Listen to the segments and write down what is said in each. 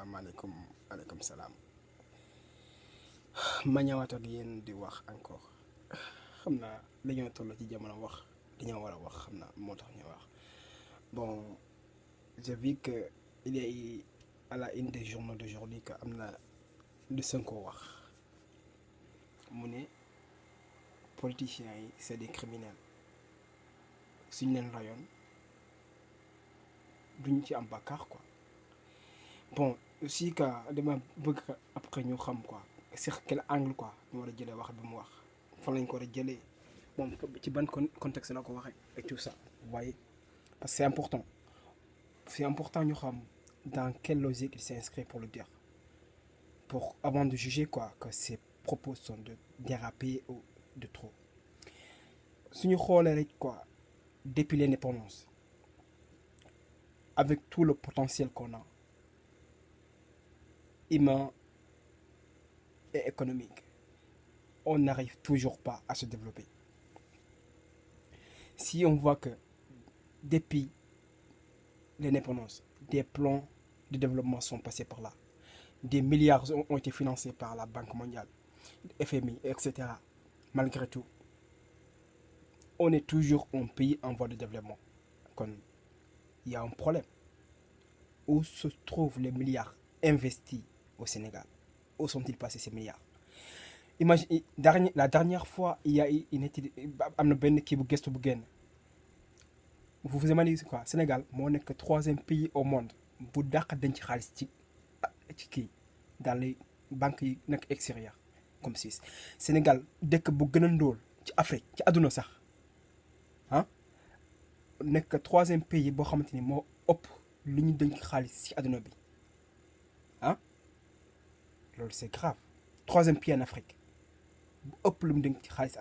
asalaamaaleykum aleykum salaam ma ñëwaat ak yéen di wax encore xam naa dañoo toll ci jamono wax dañoo war a wax xam naa moo tax ñuy wax bon j'ai vu que il y a eu à la une des journaux d'aujourd'hui que am na lu Sonko wax mu ne politiciens yi c'est des criminels suñ leen rayoon duñ ci am bàkkaar quoi. Bon aussi que dama bëgg après ñu xam quoi sur quel angle quoi ñu war a jëlee wax bi mu wax fan lañ ko war a jëlee moom ci ban contexte la ko waxee et tout ça vous voyez parce que c'est important ñu xam dans quelle logique il s'inscrit pour le dire pour avant de juger quoi que ses propos sont de déraper ou de trop suñu xoolee rek quoi depuis l'indépendance avec tout le potentiel qu'on a humain et économique, on n'arrive toujours pas à se développer. Si on voit que depuis l'indépendance, des plans de développement sont passés par là, des milliards ont été financés par la Banque mondiale, FMI, etc. Malgré tout, on est toujours un pays en voie de développement. Quand il y a un problème, où se trouvent les milliards investis au Sénégal? Où sont-ils passés ces milliards? Imagine, la dernière fois, il y a une étude, am na benn kii bu gëstu bu génn. Vous vous imaginez quoi? Sénégal moo nekk troisième pays au monde bu dàq denc xaalis ci kii dans les banques yi nekk extérieures comme Suisse. Sénégal dëkk bu gën a ndóol ci Afrique ci àdduna sax ah nekk troisième pays boo xamante ni moo ëpp li ñu denc xaalis ci àdduna bi ah. loolu c'est grave troisième pays en Afrique bu ëpp lu mu denc ci xaalis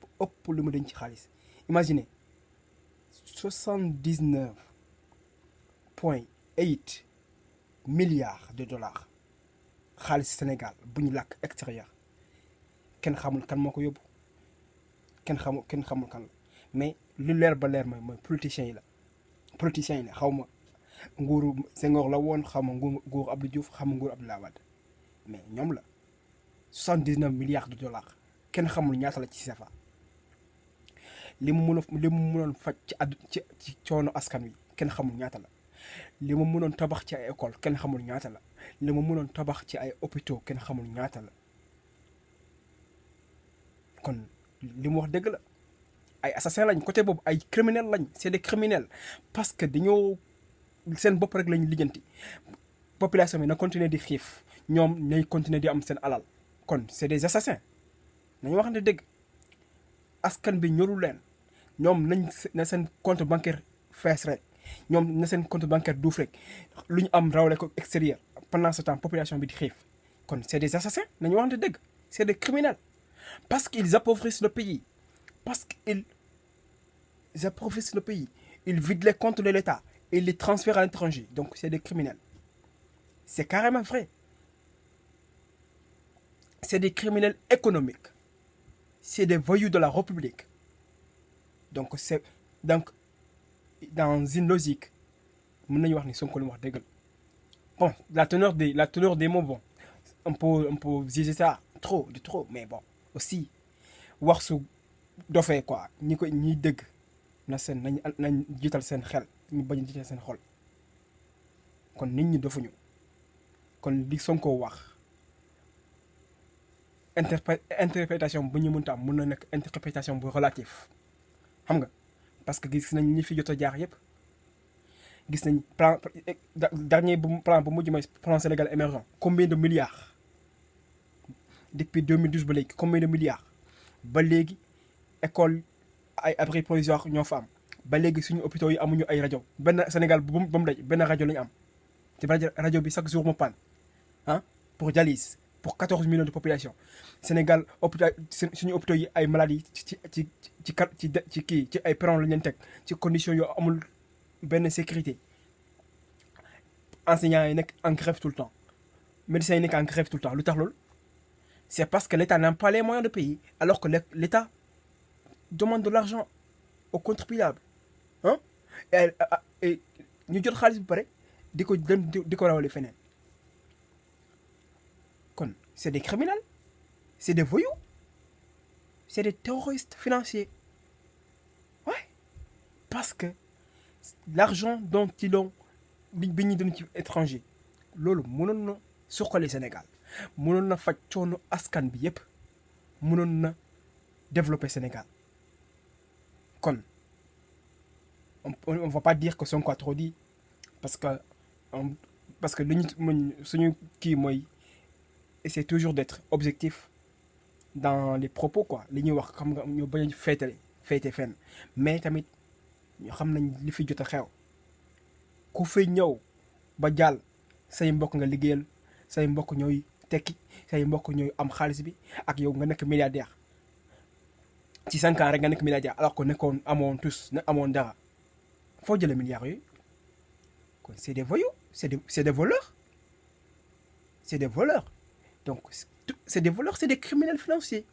bu ëpp lu mu denc ci xaalis imaginez 79,8 milliards de dollars xaalis Sénégal bu ñu làkk extérieur kenn xamul kan moo ko yóbbu kenn xamul kan la mais lu leer ba leer mooy politiciens yi la xaw ma nguuru Senghor la woon xaw ma nguuru Abdou Diouf xaw ma nguuru Abdoulaye Wade mais ñoom la 79 milliards de dollars kenn xamul ñaata la ci CFA li mu mënoon faj ci coono askan wi kenn xamul ñaata la li mu mënoon tabax ci ay école kenn xamul ñaata la li mu mënoon tabax ci ay hôpitaux kenn xamul ñaata la kon li mu wax dëgg la ay assassins lañ côté boobu ay criminels lañ c'est des criminels parce que dañoo seen bopp rek lañu lijjanti population bi na continuer di xiif ñoom ñooy continuer di am seen alal kon c'est des assassins nañu wax ne dëgg askan bi ñorul leen ñoom na seen compte bancaire fees rek ñoom na seen compte bancaire duuf rek lu ñu am rawale ko extérieur pendant ce temps population bi di xiif kon c'est des assassins nañu wax ne dëgg c'est des criminels parce qu'ils appauvrissent le pays parce qu'ils appauvrissent le pays ils vident les comptes de l'État et ils les transfèrent à l'étranger donc c'est des criminels c'est carrément vrai. C'est des criminels économiques. C'est des voyous de la République. Donc, dans une logique, mën nañu wax ni Sonko lu wax dëgg la bon la teneur des mots bon on peut juger ça trop, mais bon aussi wax su dofee quoi ñiy dëgg nañ jiital seen xel ñu bañ a jiital seen xol kon nit ñi dofuñu kon li Sonko wax. Interprétation bu ñu mënta am mën na nekk interprétation bu relatif xam nga parce que gis nañ ñi fi jot a jaar yépp gis nañ plan plan bu mujj mooy plan Sénégal émergent combien de milliards depuis 2012 ba léegi combien de milliards ba léegi école ay abri provisoire ñoo fa am ba léegi suñu hôpitaux yi amuñu ay rajo benn Sénégal ba mu daj benn rajo lañu am te rajo bi chaque jour mu panne ah pour dialyse pour 14 millions de population Sénégal hôpital suñu hôpitaux yi ay maladies ci ay perron la ñu leen teg ci conditions yoo amul benn sécurité enseignants yi nekk en grève tout le temps médecins yi nekk en grève tout le temps lu tax loolu c'est parce que l'État n'a pas les moyens de payer alors que l'État demande de l'argent aux contribuables ah et ñu jot xaalis bu pare di ko rawale feneen c'est des criminels, c'est des voyous, c'est des terroristes financiers. Ouais, parce que l'argent dont ils ont bi ñuy dem ci étranger loolu mënoon na suqali Sénégal mënoon na faj coono askan bi yépp mënoon na développer Sénégal kon on va pas dire que Sonko a trop dit parce que parce que li ñu suñu kii mooy essayer toujours d'être objectif dans les propos quoi li ñuy wax xam nga ñu bañ a féete fenn mais tamit ñu xam nañ li fi jot a xew ku fi ñëw ba jàll say mbokk nga liggéeyal say mbokk ñooy tekki say mbokk ñooy am xaalis bi ak yow nga nekk milliardaire ci 5 ans rek nga nekk milliardaire alors que nekkoon amoon tous ne amoon dara foo jëlee milliards yooyu kon c'est des voyous c'est des voleurs c'est des voleurs donc c'est des voleurs c'est des criminels financiers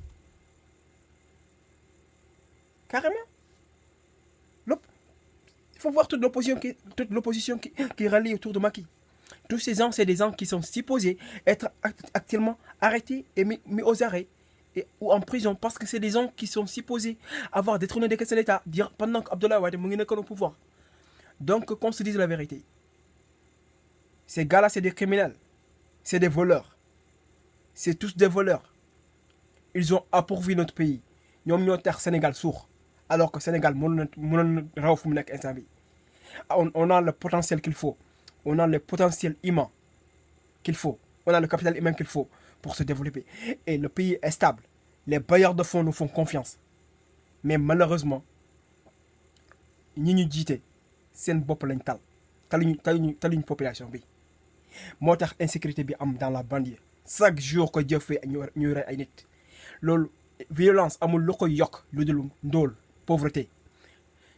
carrément. Il faut voir toute l'opposition qui rallie autour de Macky. Tous ces gens, c'est des gens qui sont supposés être actuellement arrêtés et mis aux arrêts ou en prison parce que c'est des gens qui sont supposés avoir détourné des caisses de l'État pendant qu'Abdoulaye Wade est au pouvoir. Donc, qu'on se dise la vérité. Ces gars-là, c'est des criminels. C'est des voleurs. C'est tous des voleurs. Ils ont appauvri notre pays. Nous avons terre Sénégal sourd. Alors que le Sénégal, on a le potentiel qu'il faut. On a le potentiel humain qu'il faut. On a le capital humain qu'il faut pour se développer. Et le pays est stable. Les bailleurs de fonds nous font confiance. Mais malheureusement, ñi ñu jiite seen bopp lañ taluñ population bi. moo tax insécurité bi am dans la banlieue. Chaque jour que Dieu fait ñuy rey ay nit. Loolu violence amul lu koy yokk lu dul ndóol pauvreté.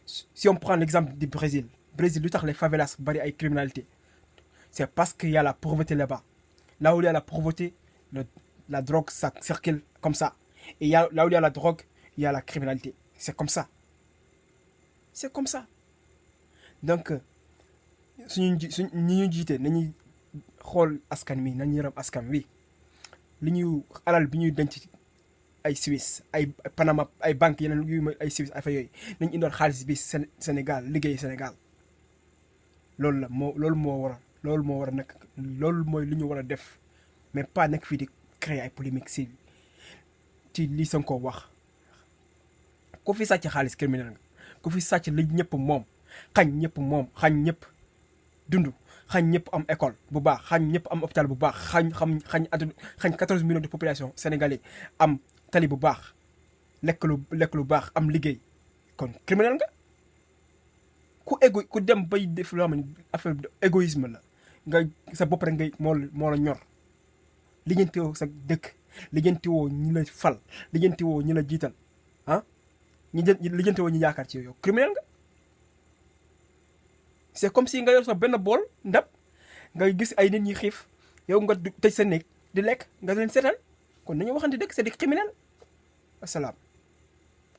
Si on prend l'exemple du Brésil, lu tax les favelas bari ay criminalité, c'est parce qu'il y a la pauvreté là-bas. Là où il y a la pauvreté, la drogue ça circule comme ça. Et là où il y a la drogue, il y a la criminalité. C'est comme ça. C'est comme ça. Donc ñi ñu jiite nañuy xool askan wi nañu yërëm askan wi li ñu alal bi ñuy denc ay Suisse ay Panama ay banques yeneen yu ay Suisse affaire yooyu nañ indoon xaalis bi Sénégal liggéey Sénégal loolu moo war a nekk loolu mooy li ñu war a def mais pas nekk fii di créer ay polémique ci li Sonko wax ku fi sàcc xaalis criminel nga ku fi sàcc li ñëpp moom xañ ñëpp dund xañ ñëpp am école bu baax xañ ñëpp am hôpital bu baax xañ 14 millions de population sénégalais am tali bu baax lekk lu baax am liggéey kon criminel nga ku dem bay def loo xam ne affaire égoïsme la nga sa bopp rek ngay moo la ñor lijjantiwoo sa dëkk lijjantiwoo ñi la fal lijjantiwoo ñi la jiital ah lijjantiwoo ñi yaakaar ci yow criminel nga. C'est comme si nga yor sa benn bool ndab nga gis ay nit ñi xiif yow nga tëj sa néeg di lekk nga leen seetal kon nañu waxante dëgg c'est des criminels asalaam.